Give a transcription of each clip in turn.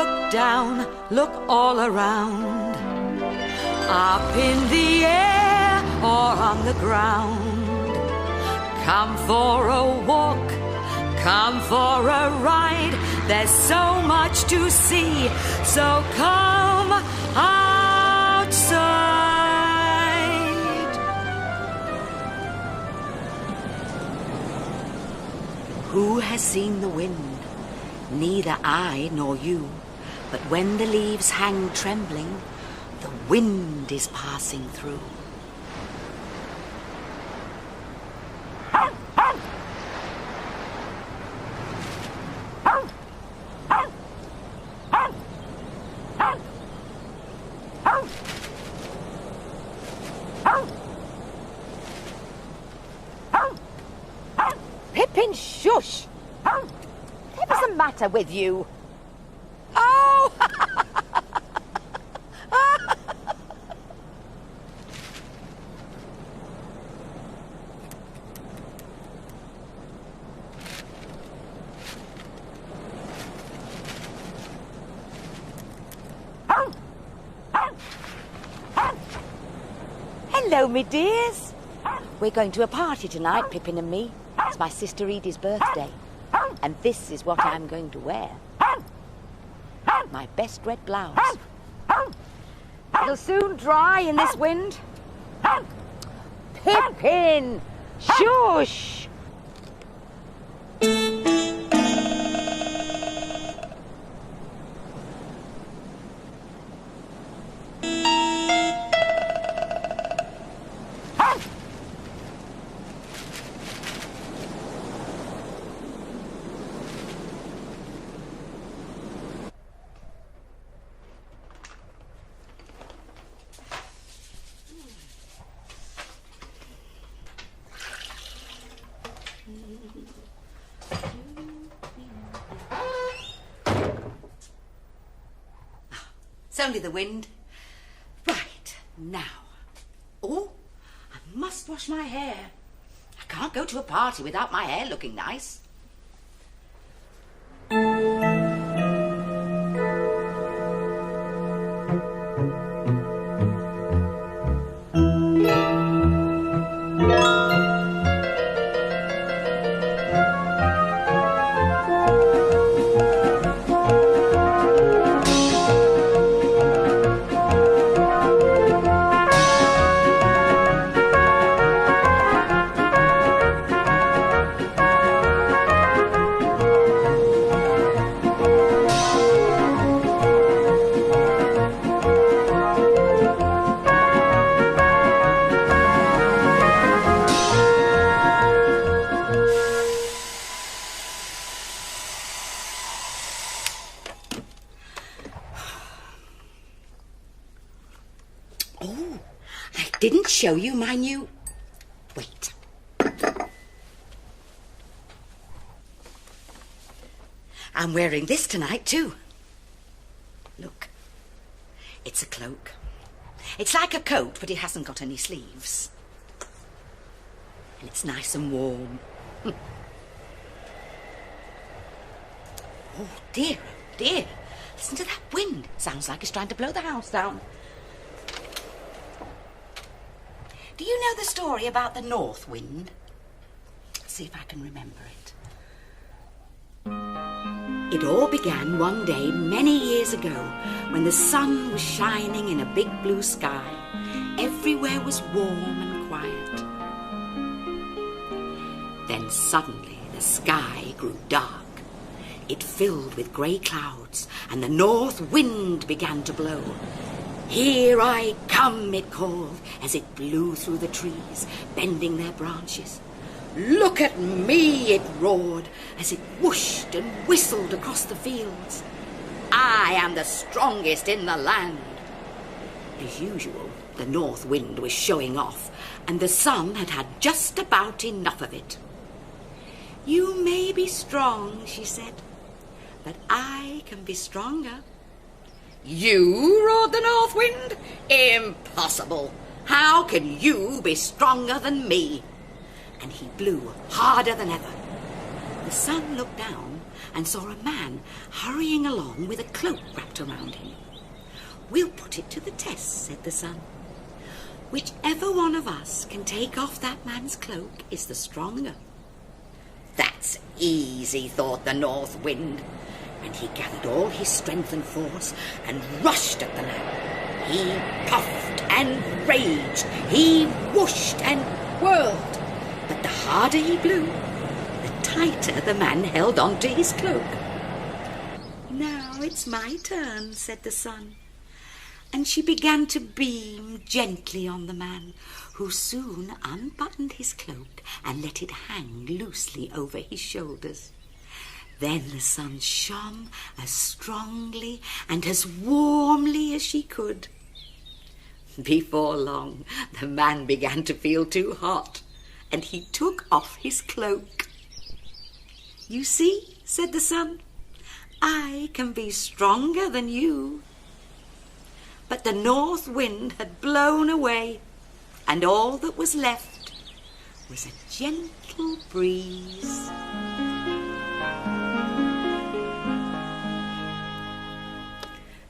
look down, look all around. Up in the air or on the ground. Come for a walk, come for a ride. There's so much to see, so come outside. Who has seen the wind? Neither I nor you. But when the leaves hang trembling, the wind is passing through. Pippin, shush! What's the matter with you? Oh! Hello, me dears. We're going to a party tonight, Pippin and me. It's my sister Edie's birthday. And this is what I'm going to wear. My best red blouse. It'll soon dry in this wind. Pippin! Shush! It's only the wind. Right, now. Oh, I must wash my hair. I can't go to a party without my hair looking nice. Oh, I didn't show you my new... Wait. I'm wearing this tonight too. Look. It's a cloak. It's like a coat, but it hasn't got any sleeves. And it's nice and warm. Oh dear, oh dear. Listen to that wind. Sounds like it's trying to blow the house down. Do you know the story about the north wind? Let's see if I can remember it. It all began one day many years ago when the sun was shining in a big blue sky. Everywhere was warm and quiet. Then suddenly the sky grew dark. It filled with grey clouds and the north wind began to blow. "Here I come," it called as it blew through the trees, bending their branches. "Look at me," it roared as it whooshed and whistled across the fields. "I am the strongest in the land." As usual, the north wind was showing off, and the sun had had just about enough of it. "You may be strong," she said, "but I can be stronger." "You?" roared the north wind. "Impossible! How can you be stronger than me?" And he blew harder than ever. The sun looked down and saw a man hurrying along with a cloak wrapped around him. "We'll put it to the test," said the sun. "Whichever one of us can take off that man's cloak is the stronger." "That's easy," thought the north wind, and he gathered all his strength and force and rushed at the man. He puffed and raged, he whooshed and whirled, but the harder he blew, the tighter the man held on to his cloak. "Now it's my turn," said the sun, and she began to beam gently on the man, who soon unbuttoned his cloak and let it hang loosely over his shoulders. Then the sun shone as strongly and as warmly as she could. Before long, the man began to feel too hot, and he took off his cloak. "You see," said the sun, "I can be stronger than you." But the north wind had blown away, and all that was left was a gentle breeze.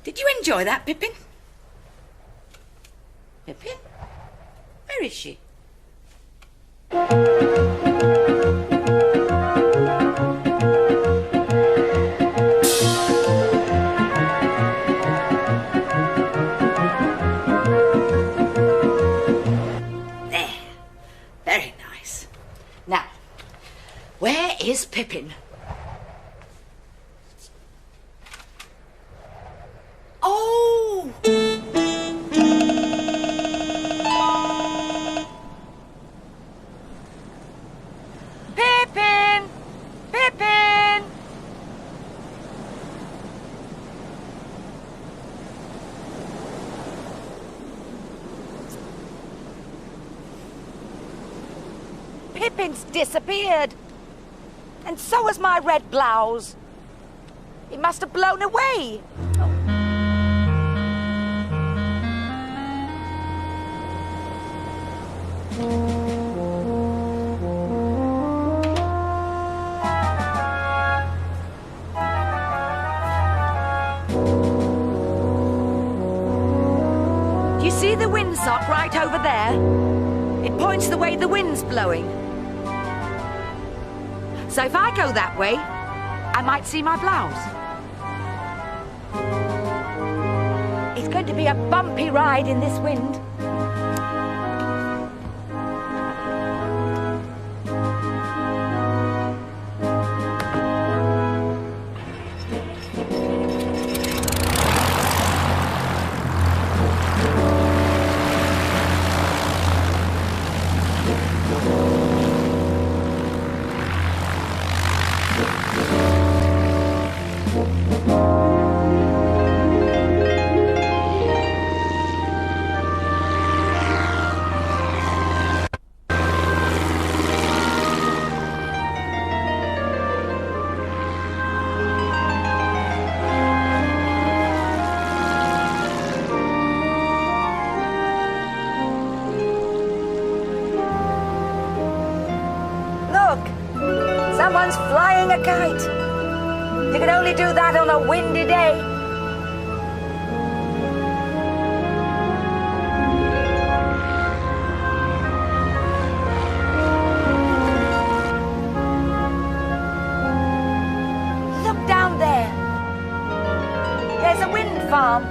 Did you enjoy that, Pippin? Pippin? Where is she? There. Very nice. Now, where is Pippin? Oh! Pippin! Pippin! Pippin's disappeared. And so has my red blouse. It must have blown away. Do you see the windsock right over there? It points the way the wind's blowing. So if I go that way, I might see my blouse. It's going to be a bumpy ride in this wind. Someone's flying a kite. You can only do that on a windy day. Look down there. There's a wind farm.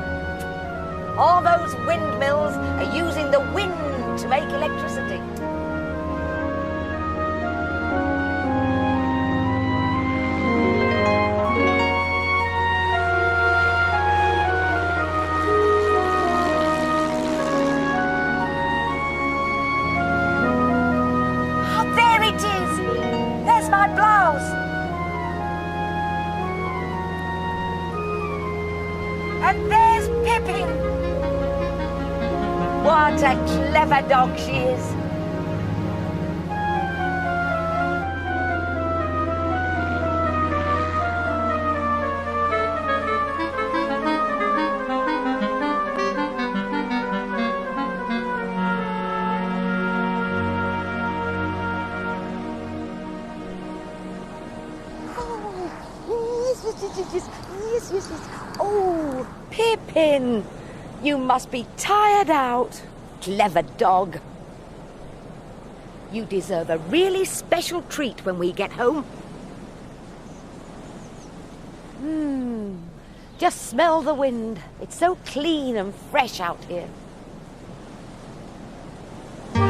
All those windmills are using the wind to make electricity. My blouse. And there's Pippin. What a clever dog she is. Yes. Oh, Pippin, you must be tired out. Clever dog. You deserve a really special treat when we get home. Just smell the wind. It's so clean and fresh out here. You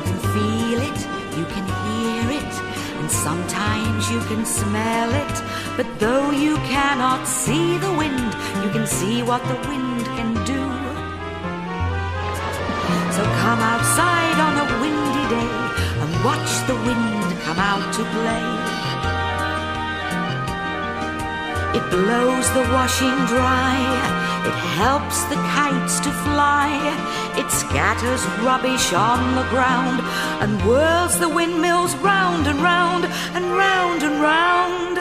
can feel it, you can hear it, and sometimes you can smell it. But though you cannot see the wind, you can see what the wind can do. So come outside on a windy day and watch the wind come out to play. It blows the washing dry, it helps the kites to fly, it scatters rubbish on the ground and whirls the windmills round and round and round and round.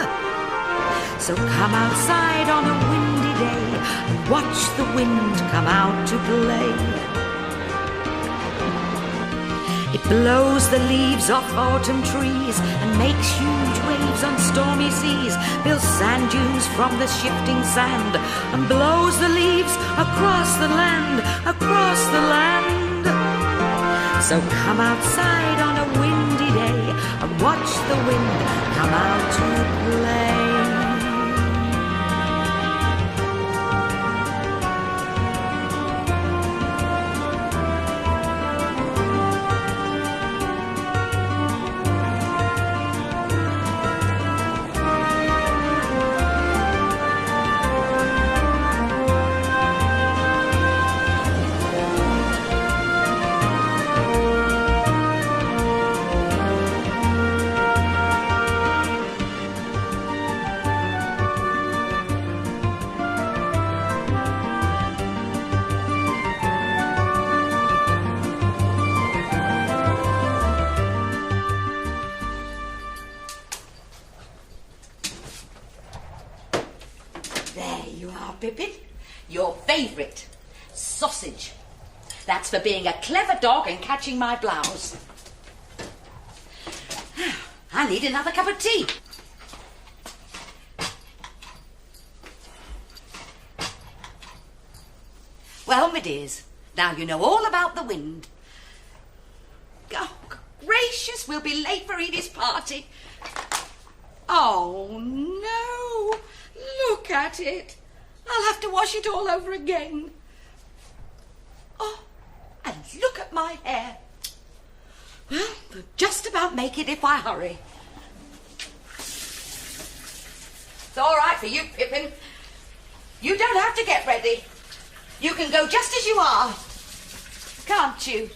So come outside on a windy day and watch the wind come out to play. It blows the leaves off autumn trees and makes huge waves on stormy seas, builds sand dunes from the shifting sand and blows the leaves across the land, across the land. So come outside on a windy day and watch the wind come out to play. Pippin, your favourite, sausage. That's for being a clever dog and catching my blouse. I need another cup of tea. Well, my dears, now you know all about the wind. Oh, gracious, we'll be late for Edie's party. Oh, no, look at it. I'll have to wash it all over again. Oh, and look at my hair. Well, we'll just about make it if I hurry. It's all right for you, Pippin. You don't have to get ready. You can go just as you are, can't you?